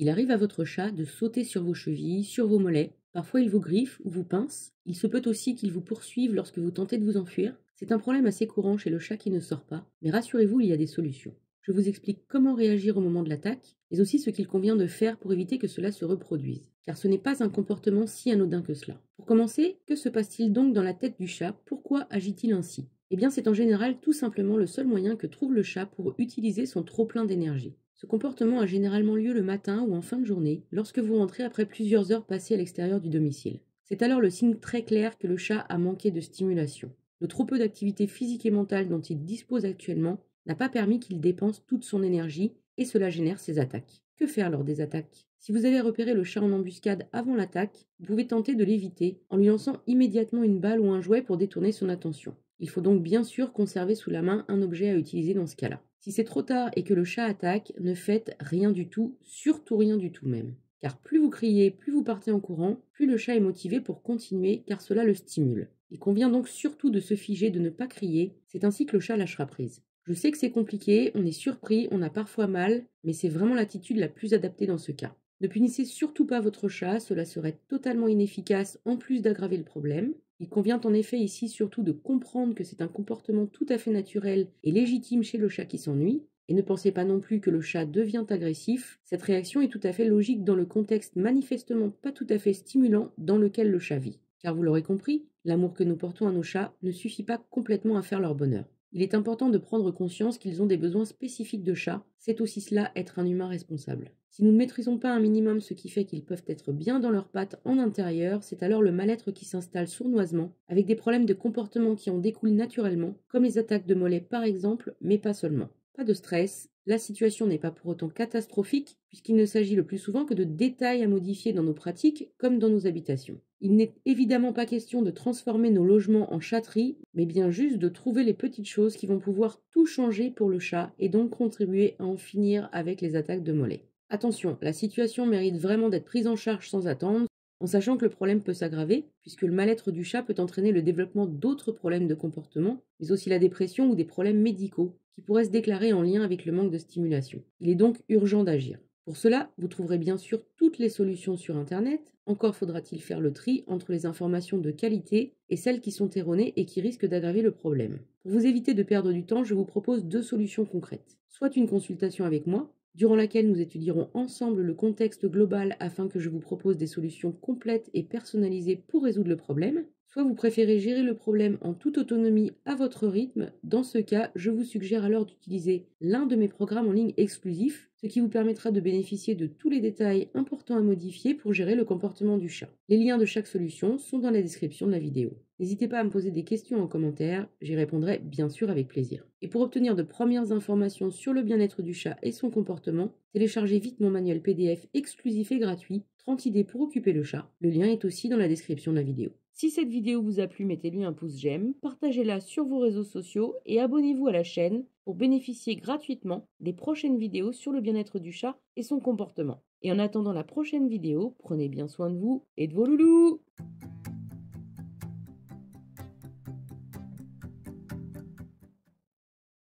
Il arrive à votre chat de sauter sur vos chevilles, sur vos mollets. Parfois il vous griffe ou vous pince. Il se peut aussi qu'il vous poursuive lorsque vous tentez de vous enfuir. C'est un problème assez courant chez le chat qui ne sort pas, mais rassurez-vous, il y a des solutions. Je vous explique comment réagir au moment de l'attaque, mais aussi ce qu'il convient de faire pour éviter que cela se reproduise, car ce n'est pas un comportement si anodin que cela. Pour commencer, que se passe-t-il donc dans la tête du chat? Pourquoi agit-il ainsi? Eh bien, c'est en général tout simplement le seul moyen que trouve le chat pour utiliser son trop-plein d'énergie. Ce comportement a généralement lieu le matin ou en fin de journée, lorsque vous rentrez après plusieurs heures passées à l'extérieur du domicile. C'est alors le signe très clair que le chat a manqué de stimulation. Le trop peu d'activité physique et mentale dont il dispose actuellement n'a pas permis qu'il dépense toute son énergie et cela génère ses attaques. Que faire lors des attaques? Si vous avez repéré le chat en embuscade avant l'attaque, vous pouvez tenter de l'éviter en lui lançant immédiatement une balle ou un jouet pour détourner son attention. Il faut donc bien sûr conserver sous la main un objet à utiliser dans ce cas-là. Si c'est trop tard et que le chat attaque, ne faites rien du tout, surtout rien du tout même. Car plus vous criez, plus vous partez en courant, plus le chat est motivé pour continuer car cela le stimule. Il convient donc surtout de se figer, de ne pas crier, c'est ainsi que le chat lâchera prise. Je sais que c'est compliqué, on est surpris, on a parfois mal, mais c'est vraiment l'attitude la plus adaptée dans ce cas. Ne punissez surtout pas votre chat, cela serait totalement inefficace en plus d'aggraver le problème. Il convient en effet ici surtout de comprendre que c'est un comportement tout à fait naturel et légitime chez le chat qui s'ennuie, et ne pensez pas non plus que le chat devient agressif, cette réaction est tout à fait logique dans le contexte manifestement pas tout à fait stimulant dans lequel le chat vit. Car vous l'aurez compris, l'amour que nous portons à nos chats ne suffit pas complètement à faire leur bonheur. Il est important de prendre conscience qu'ils ont des besoins spécifiques de chat, c'est aussi cela être un humain responsable. Si nous ne maîtrisons pas un minimum ce qui fait qu'ils peuvent être bien dans leurs pattes en intérieur, c'est alors le mal-être qui s'installe sournoisement, avec des problèmes de comportement qui en découlent naturellement, comme les attaques de mollets par exemple, mais pas seulement. Pas de stress, la situation n'est pas pour autant catastrophique, puisqu'il ne s'agit le plus souvent que de détails à modifier dans nos pratiques comme dans nos habitations. Il n'est évidemment pas question de transformer nos logements en chatterie, mais bien juste de trouver les petites choses qui vont pouvoir tout changer pour le chat et donc contribuer à en finir avec les attaques de mollets. Attention, la situation mérite vraiment d'être prise en charge sans attendre, en sachant que le problème peut s'aggraver, puisque le mal-être du chat peut entraîner le développement d'autres problèmes de comportement, mais aussi la dépression ou des problèmes médicaux, qui pourraient se déclarer en lien avec le manque de stimulation. Il est donc urgent d'agir. Pour cela, vous trouverez bien sûr toutes les solutions sur Internet, encore faudra-t-il faire le tri entre les informations de qualité et celles qui sont erronées et qui risquent d'aggraver le problème. Pour vous éviter de perdre du temps, je vous propose deux solutions concrètes. Soit une consultation avec moi, durant laquelle nous étudierons ensemble le contexte global afin que je vous propose des solutions complètes et personnalisées pour résoudre le problème, soit vous préférez gérer le problème en toute autonomie à votre rythme. Dans ce cas, je vous suggère alors d'utiliser l'un de mes programmes en ligne exclusifs, ce qui vous permettra de bénéficier de tous les détails importants à modifier pour gérer le comportement du chat. Les liens de chaque solution sont dans la description de la vidéo. N'hésitez pas à me poser des questions en commentaire, j'y répondrai bien sûr avec plaisir. Et pour obtenir de premières informations sur le bien-être du chat et son comportement, téléchargez vite mon manuel PDF exclusif et gratuit, 30 idées pour occuper le chat. Le lien est aussi dans la description de la vidéo. Si cette vidéo vous a plu, mettez-lui un pouce j'aime, partagez-la sur vos réseaux sociaux et abonnez-vous à la chaîne pour bénéficier gratuitement des prochaines vidéos sur le bien-être du chat et son comportement. Et en attendant la prochaine vidéo, prenez bien soin de vous et de vos loulous!